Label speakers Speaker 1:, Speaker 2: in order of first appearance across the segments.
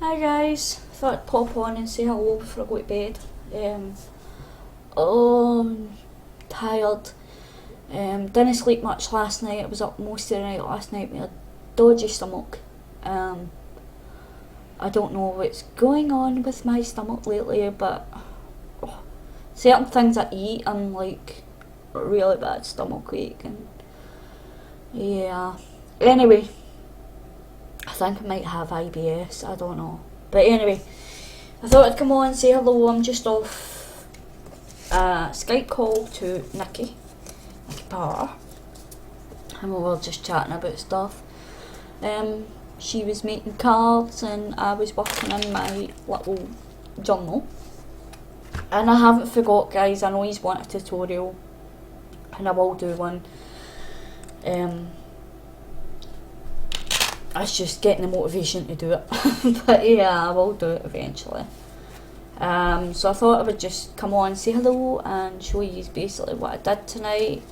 Speaker 1: Hi guys, thought I'd pop on and say hello before I go to bed. I'm tired. Didn't sleep much last night. I was up most of the night last night with a dodgy stomach. I don't know what's going on with my stomach lately, but certain things I eat, I'm like really bad stomach ache, and yeah. Anyway, I think I might have IBS, I don't know. But anyway, I thought I'd come on and say hello. I'm just off a Skype call to Nikki Power, and we were just chatting about stuff. She was making cards and I was working in my little journal. And I haven't forgot, guys, I know he's want a tutorial and I will do one. It's just getting the motivation to do it. But yeah, I will do it eventually. So I thought I would just come on, say hello and show you basically what I did tonight.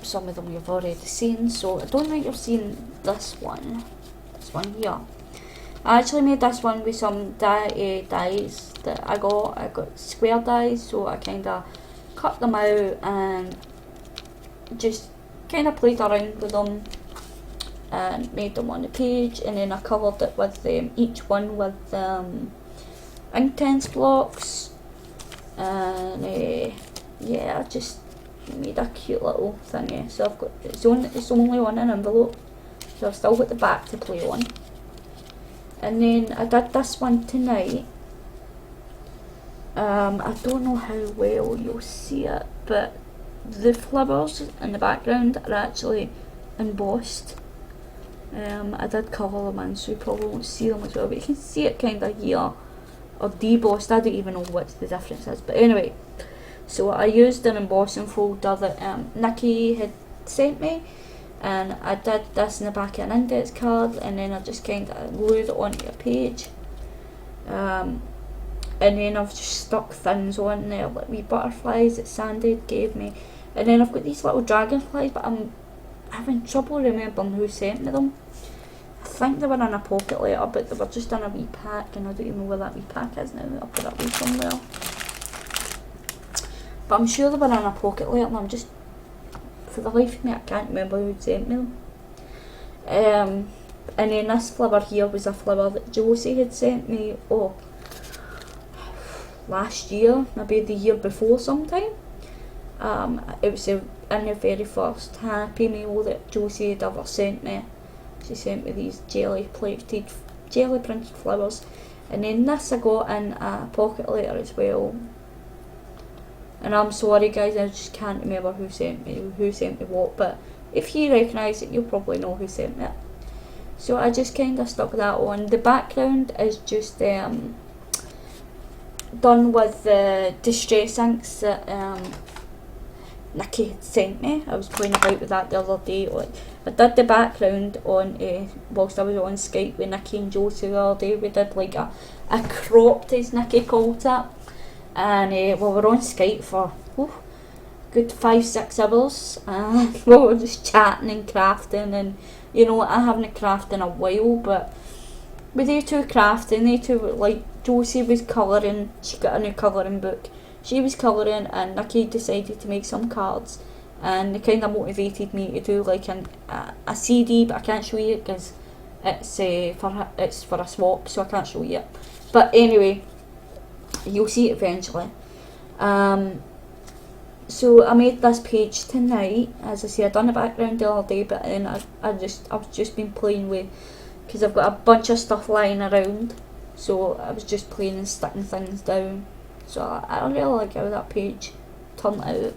Speaker 1: Some of them you've already seen, so I don't think you've seen this one here. I actually made this one with some dies that I got square dies, so I kind of cut them out and just kind of played around with them and made them on the page, and then I coloured it with each one with Inktense blocks, and yeah, I just made a cute little thingy. So I've got it's only on an envelope, so I've still got the back to play on. And then I did this one tonight. I don't know how well you'll see it, but the flowers in the background are actually embossed. I did cover them in, so you probably won't see them as well, but you can see it kind of here, or debossed. I don't even know what the difference is, but anyway. So I used an embossing folder that Nikki had sent me, and I did this in the back of an index card, and then I just kind of glued it onto a page. And then I've just stuck things on there, like wee butterflies that Sandy gave me. And then I've got these little dragonflies, but I'm having trouble remembering who sent me them. I think they were in a pocket letter, but they were just in a wee pack, and I don't even know where that wee pack is now. I'll put it away somewhere. But I'm sure they were in a pocket letter, and I'm just, for the life of me, I can't remember who sent me them. And then this flower here was a flower that Josie had sent me, last year, maybe the year before sometime. It was in the very first Happy Meal that Josie had ever sent me. She sent me these jelly printed flowers, and then this I got in a pocket letter as well. And I'm sorry guys, I just can't remember who sent me what, but if you recognise it, you'll probably know who sent me it. So I just kind of stuck that on. The background is just done with the distress inks that Nikki had sent me. I was playing about with that the other day. I did the background on whilst I was on Skype with Nikki and Josie the other day. We did like a cropped, as Nikki called it. And we were on Skype for good 5-6 hours, and we were just chatting and crafting, and you know, I haven't crafted in a while, but with they two crafting, they two were like, Josie was colouring, she got a new colouring book, she was colouring, and Nikki decided to make some cards, and it kind of motivated me to do like a CD, but I can't show you it because it's for a swap, so I can't show you it. But anyway, you'll see it eventually. So I made this page tonight. As I say, I done the background the other day, but then I've just been playing with, because I've got a bunch of stuff lying around, so I was just playing and sticking things down. So I really like how that page turned out.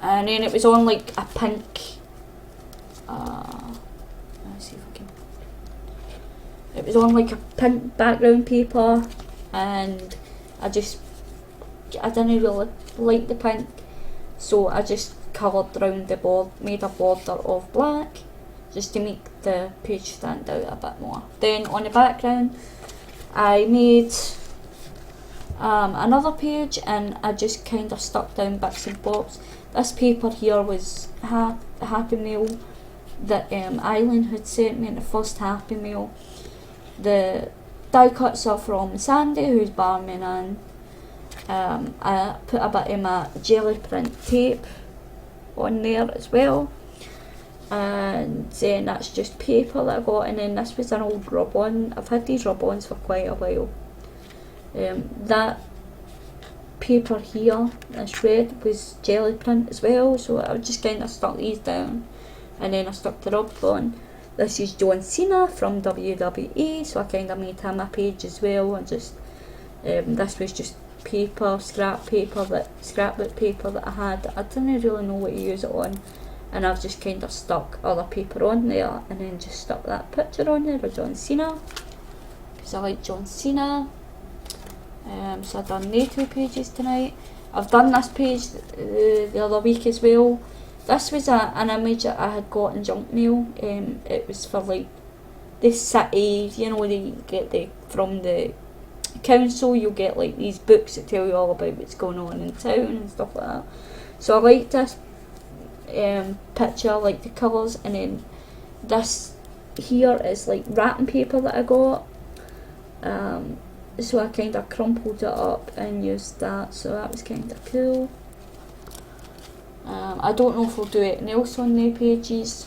Speaker 1: And then it was on like a pink, let's see if I can, it was on like a pink background paper, and I didn't really like the pink, so I just coloured around the board, made a border of black, just to make the page stand out a bit more. Then on the background, I made another page, and I just kind of stuck down bits and bobs. This paper here was Happy Meal that Eileen had sent me in the first Happy Meal. The die cuts are from Sandy, who's barman, and I put a bit of my jelly print tape on there as well, and then that's just paper that I got, and then this was an old rub-on. I've had these rub-ons for quite a while. That paper here, this red, was jelly print as well, so I just kind of stuck these down, and then I stuck the rub on. This is John Cena from WWE, so I kind of made him a page as well, and just this was just paper, scrapbook paper that I had. I didn't really know what to use it on, and I've just kind of stuck other paper on there, and then just stuck that picture on there of John Cena, because I like John Cena. So I've done the 2 pages tonight. I've done this page the other week as well. This was an image that I had got in junk mail. It was for like the city, you know, they get from the council, you'll get like these books that tell you all about what's going on in town and stuff like that. So I like this picture, I like the colours, and then this here is like wrapping paper that I got. So I kind of crumpled it up and used that, so that was kind of cool. I don't know if we'll do anything else on the pages.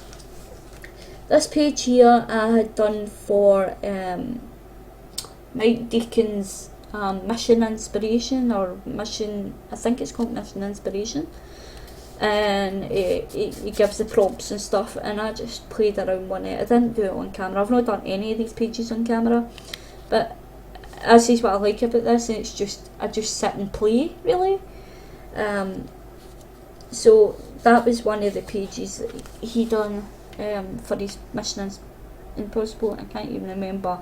Speaker 1: This page here I had done for Mike Deacon's Mission Inspiration, or Mission, I think it's called Mission Inspiration, and he gives the prompts and stuff, and I just played around with it. I didn't do it on camera. I've not done any of these pages on camera, but this is what I like about this, and it's just, I just sit and play, really. So that was one of the pages that he done for his Mission Impossible. I can't even remember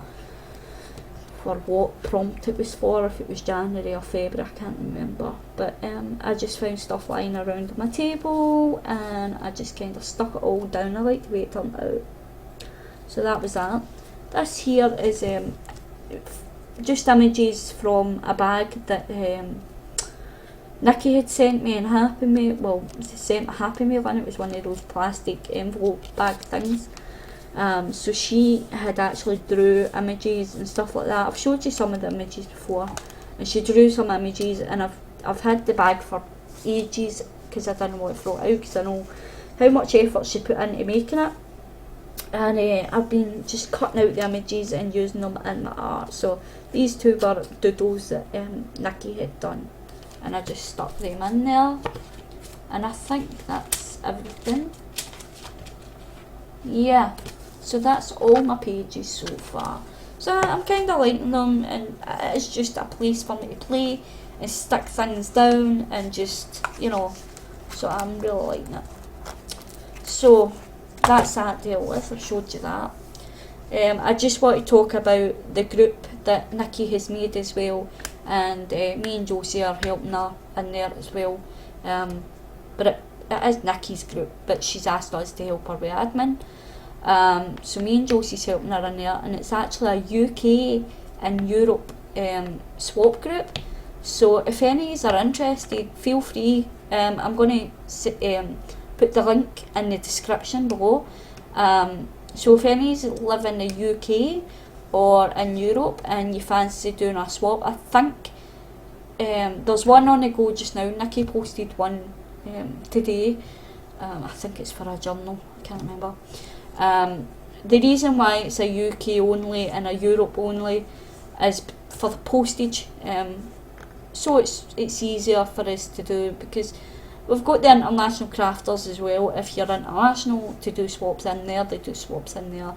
Speaker 1: for what prompt it was for, if it was January or February, I can't remember. But I just found stuff lying around my table, and I just kind of stuck it all down. I like the way it turned out. So that was that. This here is just images from a bag that Nikki had sent me in Happy Meal. Well, she sent a Happy Meal in. It was one of those plastic envelope bag things. So she had actually drew images and stuff like that. I've showed you some of the images before, and she drew some images, and I've had the bag for ages because I didn't want to throw it out, because I know how much effort she put into making it. And I've been just cutting out the images and using them in my art. So these 2 were doodles that Nikki had done, and I just stuck them in there, and I think that's everything. Yeah, so that's all my pages so far. So I'm kind of liking them, and it's just a place for me to play and stick things down, and just, you know, so I'm really liking it. So that's that deal with. I've showed you that. I just want to talk about the group that Nikki has made as well, and me and Josie are helping her in there as well. But it is Nikki's group, but she's asked us to help her with admin. So me and Josie's helping her in there, and it's actually a UK and Europe swap group. So if any of you are interested, feel free. I'm going to put the link in the description below. So if any of you live in the UK or in Europe and you fancy doing a swap, I think there's one on the go just now. Nikki posted one today. I think it's for a journal, I can't remember. The reason why it's a UK only and a Europe only is for the postage. So it's easier for us to do, because we've got the international crafters as well. If you're international, to do swaps in there, they do swaps in there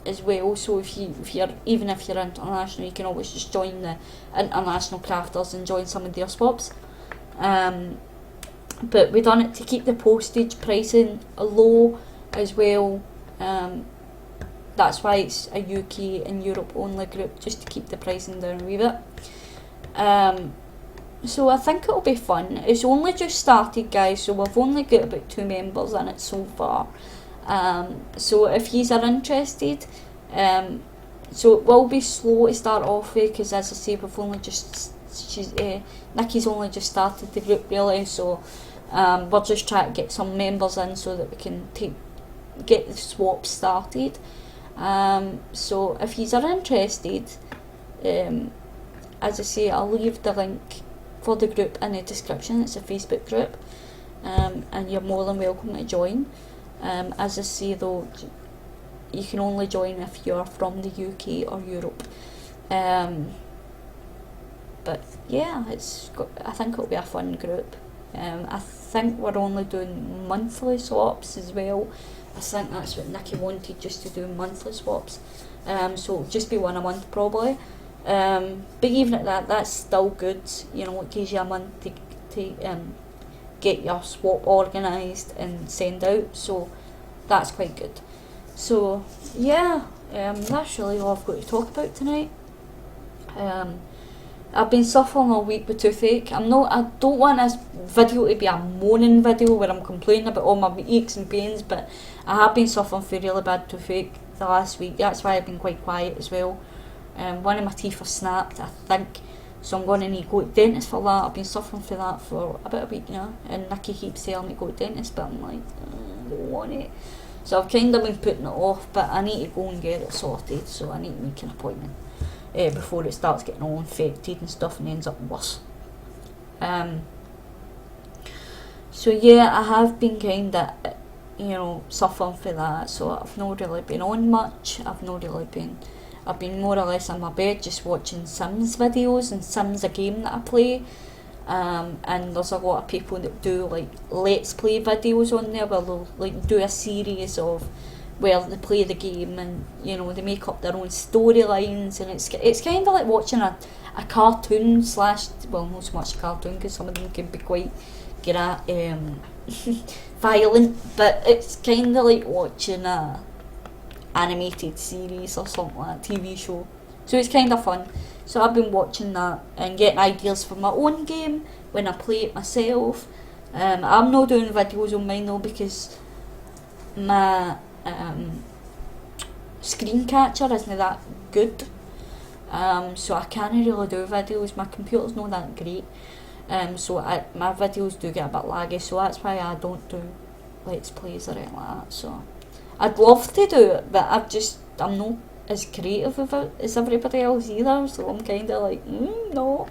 Speaker 1: as well. So if you're even if you're international, you can always just join the international crafters and join some of their swaps. But we done it to keep the postage pricing low as well. That's why it's a UK and Europe only group, just to keep the pricing down a wee bit. So I think it'll be fun. It's only just started, guys, so we've only got about 2 members in it so far. So if yous are interested, so it will be slow to start off with, because as I say, we've only just Nikki's only just started the group really, so We're just trying to get some members in so that we can get the swap started. So if you are interested, as I say, I'll leave the link for the group in the description. It's a Facebook group, and you're more than welcome to join. As I say though, you can only join if you're from the UK or Europe. But yeah, I think it'll be a fun group. I think we're only doing monthly swaps as well. I think that's what Nikki wanted, just to do monthly swaps. So it'll just be one a month probably. But even at that, that's still good. You know, it gives you a month to get your swap organised and send out. So that's quite good. So yeah, that's really all I've got to talk about tonight. I've been suffering all week with toothache. I don't want this video to be a moaning video where I'm complaining about all my aches and pains, but I have been suffering for really bad toothache the last week. That's why I've been quite quiet as well. One of my teeth are snapped, I think, so I'm going to need to go to the dentist for that. I've been suffering for that for about a week now, and Nikki keeps telling me to go to the dentist, but I'm like, I don't want it. So I've kind of been putting it off, but I need to go and get it sorted, so I need to make an appointment before it starts getting all infected and stuff and ends up worse. So yeah, I have been kind of, suffering for that, so I've not really been on much. I've been more or less in my bed just watching Sims videos, and Sims a game that I play. And there's a lot of people that do like let's play videos on there where they'll like do a series of where they play the game, and they make up their own storylines, and it's kind of like watching a cartoon slash, well, not so much a cartoon because some of them can be quite violent, but it's kind of like watching a animated series or something like that, TV show. So it's kind of fun. So I've been watching that and getting ideas for my own game when I play it myself. I'm not doing videos on mine though because my screen catcher isn't that good. So I can't really do videos. My computer's not that great. So my videos do get a bit laggy, so that's why I don't do let's plays or anything like that. So I'd love to do it, but I'm not as creative as everybody else either, so I'm kind of like, no.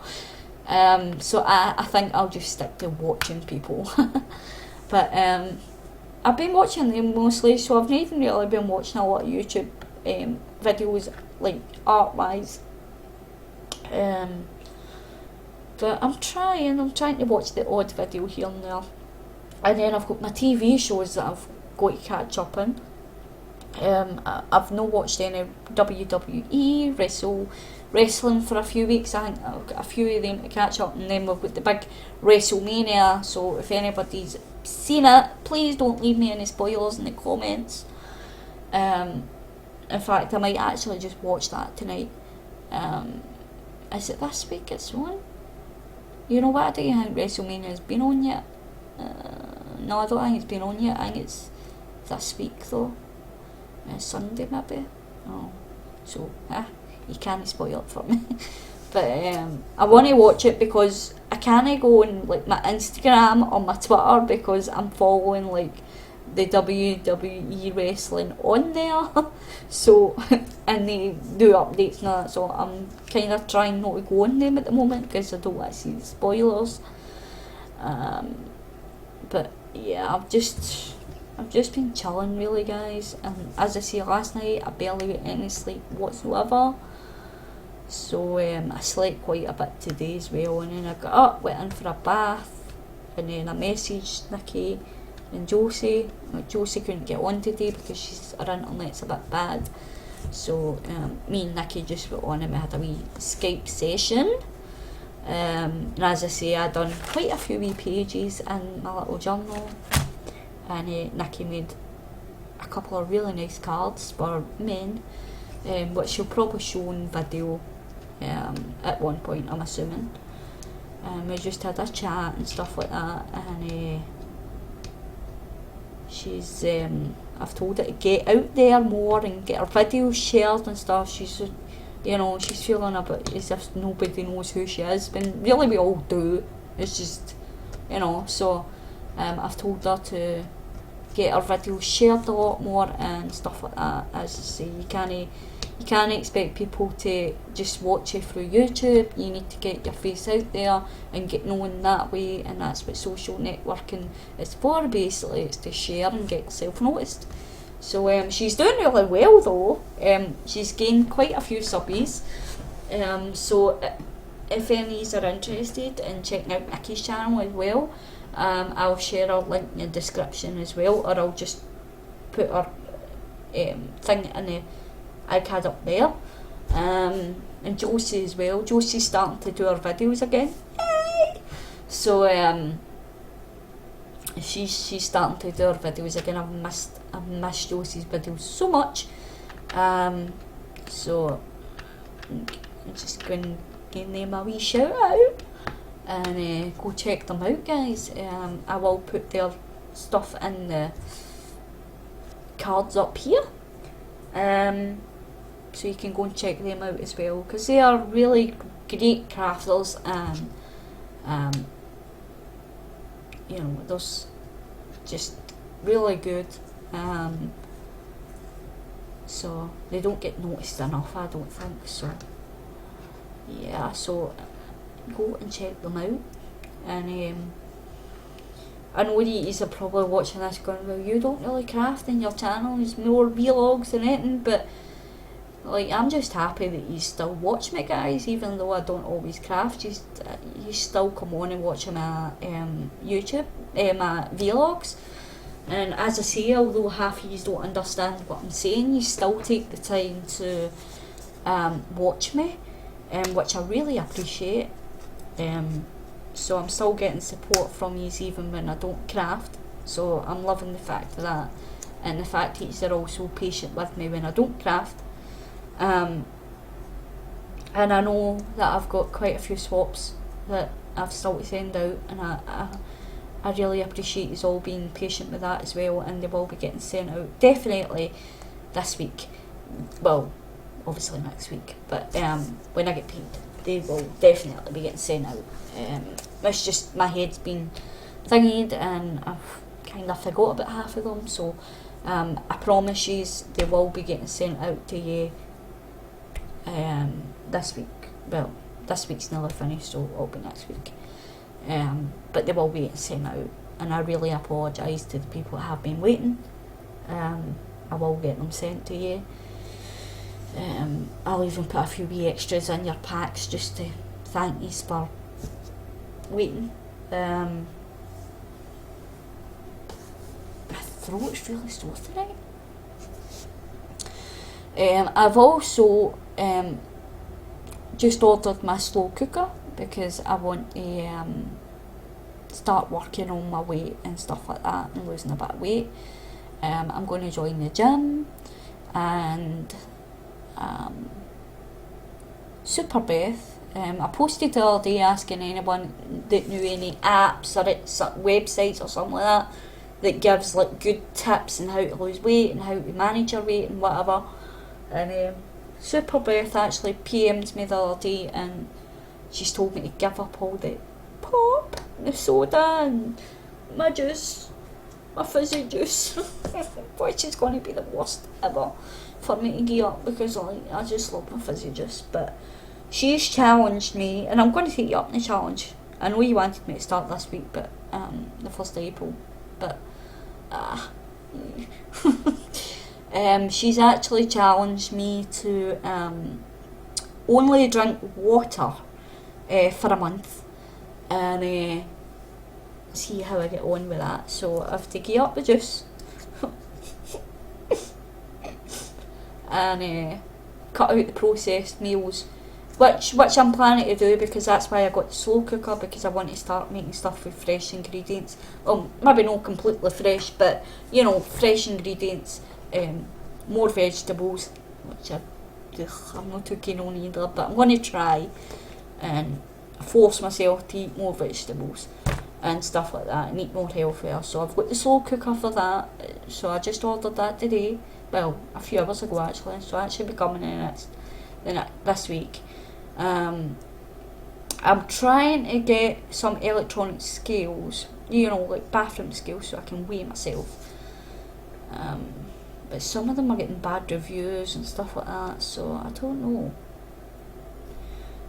Speaker 1: So I think I'll just stick to watching people. But I've been watching them mostly, so I've not even really been watching a lot of YouTube videos, like art-wise. But I'm trying to watch the odd video here and there. And then I've got my TV shows that I've got to catch up on. I've not watched any WWE wrestling for a few weeks. I think I've got a few of them to catch up, and then we've got the big WrestleMania, so if anybody's seen it, please don't leave me any spoilers in the comments. In fact, I might actually just watch that tonight. Is it this week it's on? You know what, I don't think WrestleMania has been on yet. No, I don't think it's been on yet. I think it's this week though. Sunday maybe. Oh, so you can't spoil it for me. But I want to watch it because I can't go on like my Instagram or my Twitter because I'm following like the WWE wrestling on there. So and they do updates and all that, so I'm kind of trying not to go on them at the moment because I don't want to see the spoilers. But yeah, I've just been chilling really, guys, and as I say, last night I barely got any sleep whatsoever, so I slept quite a bit today as well, and then I got up, went in for a bath, and then I messaged Nikki and Josie. Josie couldn't get on today because her internet's a bit bad, so me and Nikki just went on and we had a wee Skype session. And as I say, I done quite a few wee pages in my little journal, and Nikki made a couple of really nice cards for men, which she'll probably show in video at one point, I'm assuming. We just had a chat and stuff like that, and she's I've told her to get out there more and get her videos shared and stuff. She's she's feeling a bit as if nobody knows who she is, and really we all do. It's just so I've told her to get her videos shared a lot more and stuff like that. As I say, you can't expect people to just watch you through YouTube. You need to get your face out there and get known that way, and that's what social networking is for. Basically, it's to share and get yourself noticed. So she's doing really well though. She's gained quite a few subbies. So if any are interested in checking out Nikki's channel as well, I'll share a link in the description as well, or I'll just put her thing in the iCard up there. And Josie as well. Josie's starting to do her videos again. Yay! So she's starting to do her videos again. I've missed Josie's videos so much. So I'm just going to give them a wee shout out and go check them out, guys. I will put their stuff in the cards up here, so you can go and check them out as well, because they are really great crafters, and you know, those just really good. So they don't get noticed enough, I don't think. So yeah, so go and check them out. And I know that you are probably watching this going, well, you don't really craft in your channel, there's more vlogs and anything, but like, I'm just happy that you still watch me, guys, even though I don't always craft. You still come on and watch my YouTube, my vlogs. And as I say, although half of you don't understand what I'm saying, you still take the time to watch me, which I really appreciate. So I'm still getting support from you even when I don't craft. So I'm loving the fact of that, and the fact that you're also patient with me when I don't craft. And I know that I've got quite a few swaps that I've still to send out, and I really appreciate you all being patient with that as well, and they will be getting sent out definitely this week. Well, obviously next week, but when I get paid, they will definitely be getting sent out. It's just my head's been thingied and I've kind of forgot about half of them, so I promise you they will be getting sent out to you this week. Well, this week's nearly finished, so it'll be next week. But they will be getting sent out, and I really apologise to the people that have been waiting. I will get them sent to you. I'll even put a few wee extras in your packs just to thank you for waiting. My throat's really sore tonight. I've also just ordered my slow cooker because I want to start working on my weight and stuff like that, and losing a bit of weight. I'm going to join the gym, and Super Beth, I posted the other day asking anyone that knew any apps or websites or something like that gives like good tips on how to lose weight and how to manage your weight and whatever. And Super Beth actually PM'd me the other day, and she's told me to give up all the pop, the soda, and my juice, my fizzy juice, which is going to be the worst ever for me to give up, because I just love my fizzy juice. But she's challenged me, and I'm going to take you up in the challenge. I know you wanted me to start this week, but the 1st of April, but she's actually challenged me to only drink water for a month, and see how I get on with that. So I have to give up the juice and cut out the processed meals, which I'm planning to do, because that's why I got the slow cooker, because I want to start making stuff with fresh ingredients. Well, maybe not completely fresh, but you know, fresh ingredients, more vegetables, which I'm not too keen on either, but I'm going to try and force myself to eat more vegetables and stuff like that, and eat more healthier. So I've got the slow cooker for that, so I just ordered that today, well, a few hours ago actually, so that should be coming in this week. I'm trying to get some electronic scales, you know, like bathroom scales so I can weigh myself. But some of them are getting bad reviews and stuff like that, so I don't know.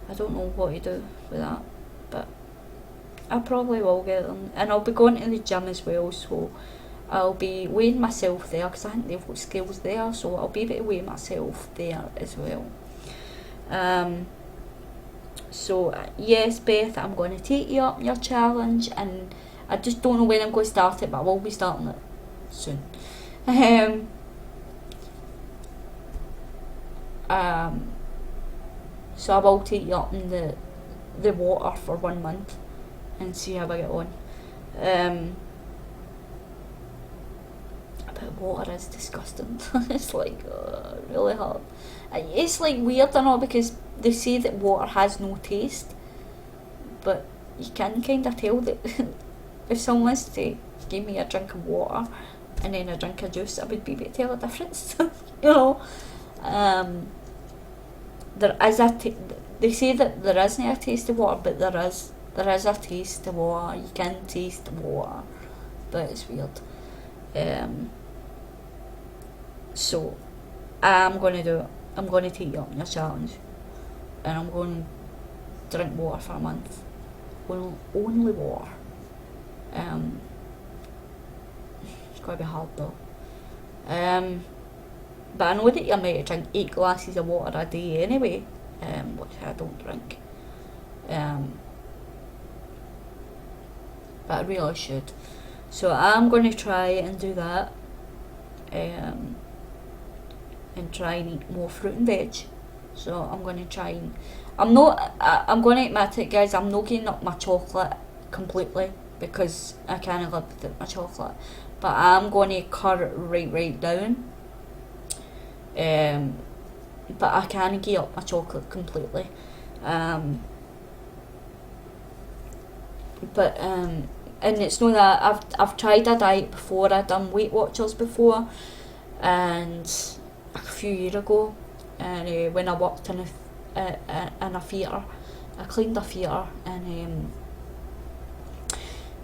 Speaker 1: I don't know what to do with that, but I probably will get them. And I'll be going to the gym as well, so I'll be weighing myself there, because I think they've got scales there, so I'll be able to weigh myself there as well. So yes, Beth, I'm going to take you up your challenge, and I just don't know when I'm going to start it, but I will be starting it soon. So I will take you up in the water for 1 month and see how I get on. But water is disgusting. It's like really hard. It's like weird, I know, because they say that water has no taste, but you can kind of tell that if someone was to give me a drink of water and then a drink of juice, I would be able to tell the difference. You know, there is they say that there isn't a taste of water, but there is a taste of water. You can taste the water, but it's weird. So I'm going to do it. I'm going to take you up on your challenge, and I'm going to drink water for a month. Only water. It's going to be hard though. But I know that you're meant to drink 8 glasses of water a day anyway, which I don't drink. But I really should. So I'm going to try and do that. And try and eat more fruit and veg. So I'm going to try and... I'm going to admit it, guys, I'm not giving up my chocolate completely, because I can't live without my chocolate. But I'm going to cut it right down. But I can't give up my chocolate completely. And it's not that I've tried a diet before. I've done Weight Watchers before, and a few years ago, and when I worked in a theatre, I cleaned a theatre, and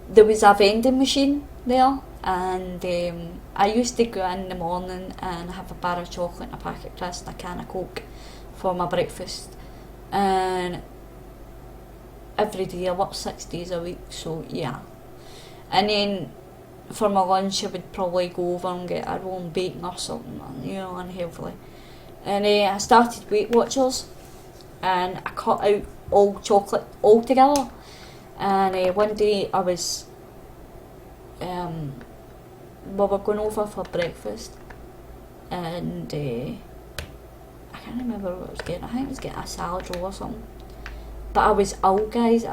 Speaker 1: there was a vending machine there, and I used to go in the morning and have a bar of chocolate and a packet of crisps and a can of Coke for my breakfast, and every day I worked 6 days a week, so yeah. And then for my lunch I would probably go over and get a roll and bacon or something, you know, unhealthily. And I started Weight Watchers, and I cut out all chocolate altogether. And one day I was, we were going over for breakfast, and I can't remember what I was getting. I think I was getting a salad roll or something. But I was ill, guys.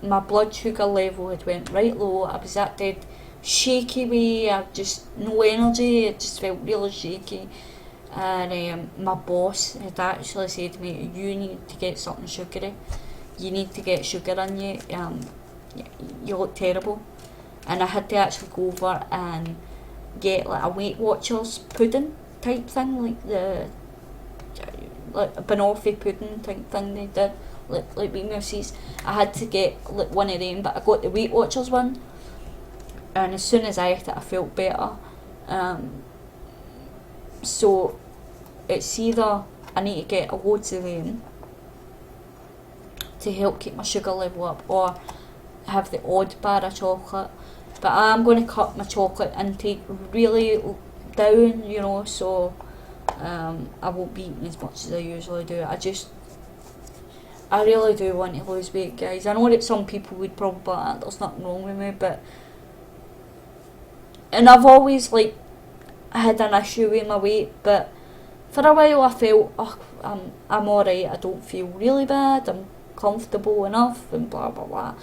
Speaker 1: My blood sugar level had went right low. I was at dead shaky way. I just no energy. I just felt really shaky. And my boss had actually said to me, "You need to get something sugary. You need to get sugar in you. You look terrible." And I had to actually go over and get like a Weight Watchers pudding type thing, like a banoffee pudding type thing they did. Like Wee Mousie's. I had to get like one of them, but I got the Weight Watchers one, and as soon as I ate it I felt better. So it's either I need to get loads of them to help keep my sugar level up, or have the odd bar of chocolate. But I'm going to cut my chocolate intake really down, you know, so I won't be eating as much as I usually do. I really do want to lose weight, guys. I know that some people would probably there's nothing wrong with me, and I've always had an issue with my weight, but for a while I felt, I'm alright, I don't feel really bad, I'm comfortable enough, and blah blah blah.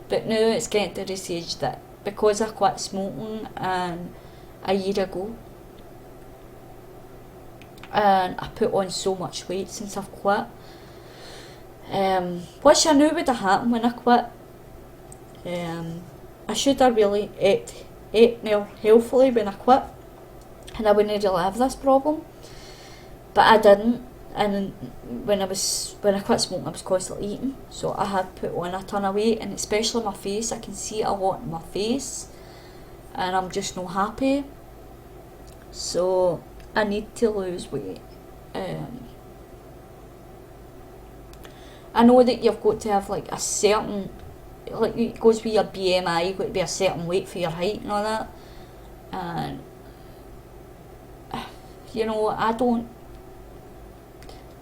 Speaker 1: But now it's getting to the stage that because I quit smoking a year ago, and I put on so much weight since I've quit, which I knew would have happened when I quit. I should have really ate more healthily when I quit, and I wouldn't really have this problem. But I didn't. and when I quit smoking, I was constantly eating, so I had put on a ton of weight, and especially my face. I can see it a lot in my face, and I'm just not happy. So I need to lose weight. I know that you've got to have like a certain, like it goes with your BMI, you've got to be a certain weight for your height and all that. And you know,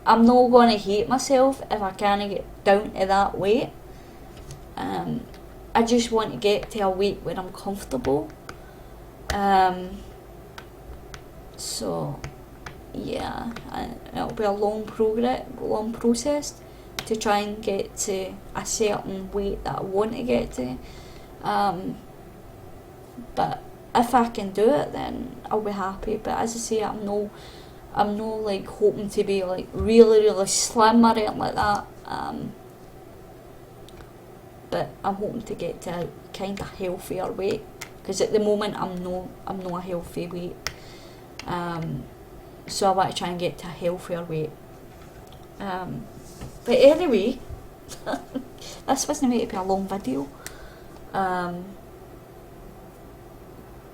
Speaker 1: I'm not going to hate myself if I can't get down to that weight. I just want to get to a weight where I'm comfortable. So yeah, it'll be a long process to try and get to a certain weight that I want to get to. But if I can do it, then I'll be happy. But as I say, I'm no like hoping to be like really slim or anything like that. But I'm hoping to get to a kind of healthier weight, because at the moment I'm not a healthy weight. So I want to try and get to a healthier weight. But anyway, this wasn't meant to be a long video.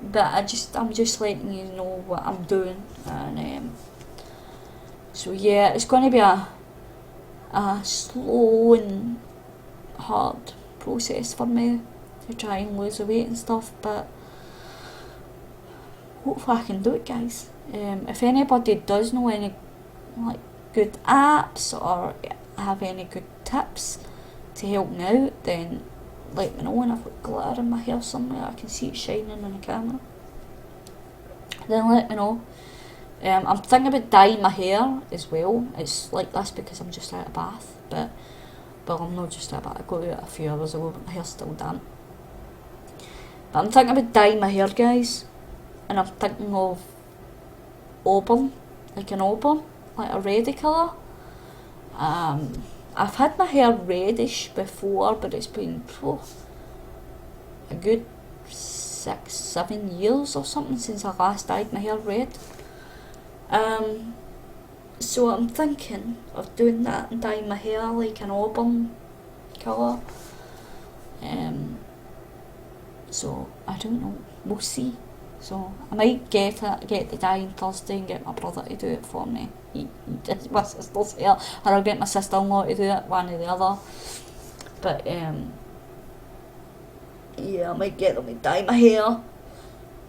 Speaker 1: But I'm just letting you know what I'm doing, and so yeah, it's going to be a slow and hard process for me to try and lose the weight and stuff, but hopefully I can do it, guys. If anybody does know any like good apps or have any good tips to help me out, then let me know. And I've got glitter in my hair somewhere, I can see it shining on the camera, then let me know. I'm thinking about dyeing my hair as well. It's like this because I'm just out of bath, but I'm not just out of bath, I got out a few hours ago, but my hair's still damp. But I'm thinking about dyeing my hair, guys, and I'm thinking of auburn, like an auburn, like a reddy colour. I've had my hair reddish before, but it's been a good 6-7 years or something since I last dyed my hair red. So I'm thinking of doing that and dyeing my hair like an auburn colour. So I don't know, we'll see. So I might get the dye on Thursday and get my brother to do it for me. He did my sister's hair, or I'll get my sister-in-law to do it, one or the other. But yeah, I might get them to dye my hair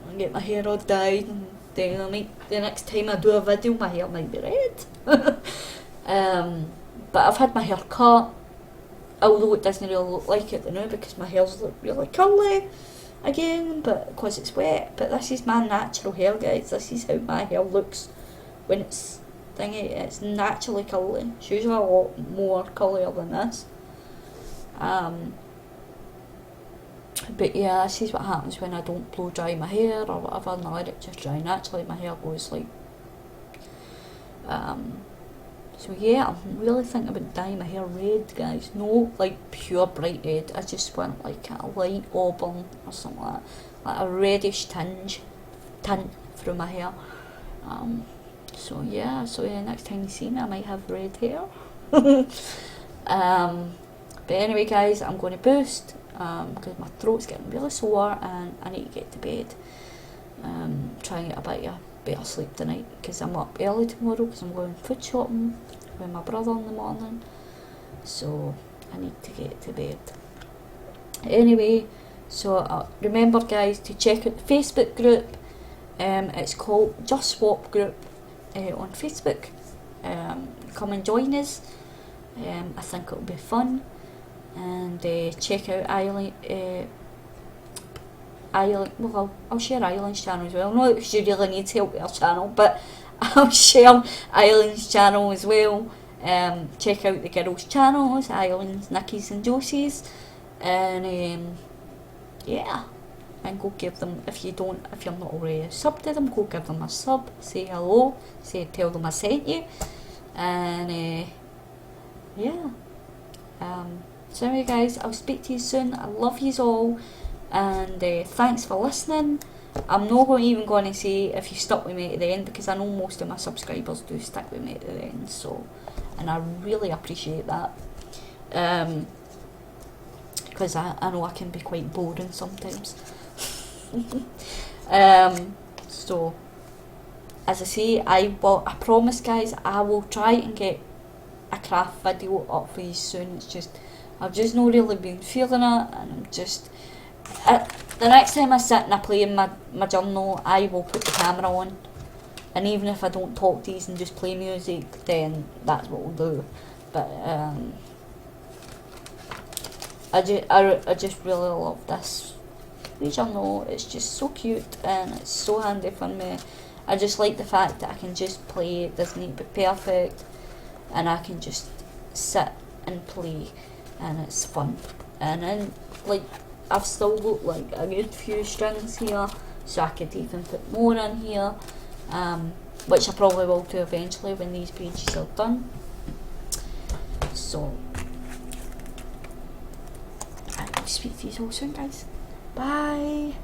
Speaker 1: and get my hair all dyed, and then the next time I do a video my hair might be red. But I've had my hair cut, although it doesn't really look like it now because my hair's look really curly again, but because it's wet. But this is my natural hair, guys. This is how my hair looks when it's thingy. It's naturally curly. It's usually a lot more curlier than this. But yeah, this is what happens when I don't blow dry my hair or whatever, and I let it just dry naturally. My hair goes like so yeah, I'm really thinking about dyeing my hair red, guys. No like pure bright red, I just want like a light auburn or something like a reddish tint through my hair. So yeah, next time you see me I might have red hair. But anyway, guys, I'm going to boost because my throat's getting really sore and I need to get to bed. Try and get a bit of better sleep tonight because I'm up early tomorrow because I'm going food shopping with my brother in the morning, so I need to get to bed. Anyway, so remember, guys, to check out the Facebook group. It's called Just Swap Group on Facebook. Come and join us. I think it'll be fun. And check out well, I'll share Island's channel as well. Not that she really needs help with her channel, but I'll share Island's channel as well. Check out the girls' channels, Island's, Nikki's and Josie's, and yeah, and go give them, if you're not already subbed to them, go give them a sub, say hello, tell them I sent you, and yeah. So anyway, guys, I'll speak to you soon. I love yous all, and thanks for listening, I'm not even going to say if you stuck with me to the end, because I know most of my subscribers do stick with me to the end, so, and I really appreciate that, because I know I can be quite boring sometimes. So as I say, I promise guys, I will try and get a craft video up for you soon. It's just, I've just not really been feeling it, and I'm just, the next time I sit and I play in my journal, I will put the camera on, and even if I don't talk to these and just play music, then that's what we'll do. But I just really love this journal. It's just so cute and it's so handy for me. I just like the fact that I can just play, it doesn't need to be perfect, and I can just sit and play, and it's fun. And then, like, I've still got like a good few strings here, so I could even put more in here, which I probably will do eventually when these pages are done. So I will speak to you all soon, guys. Bye.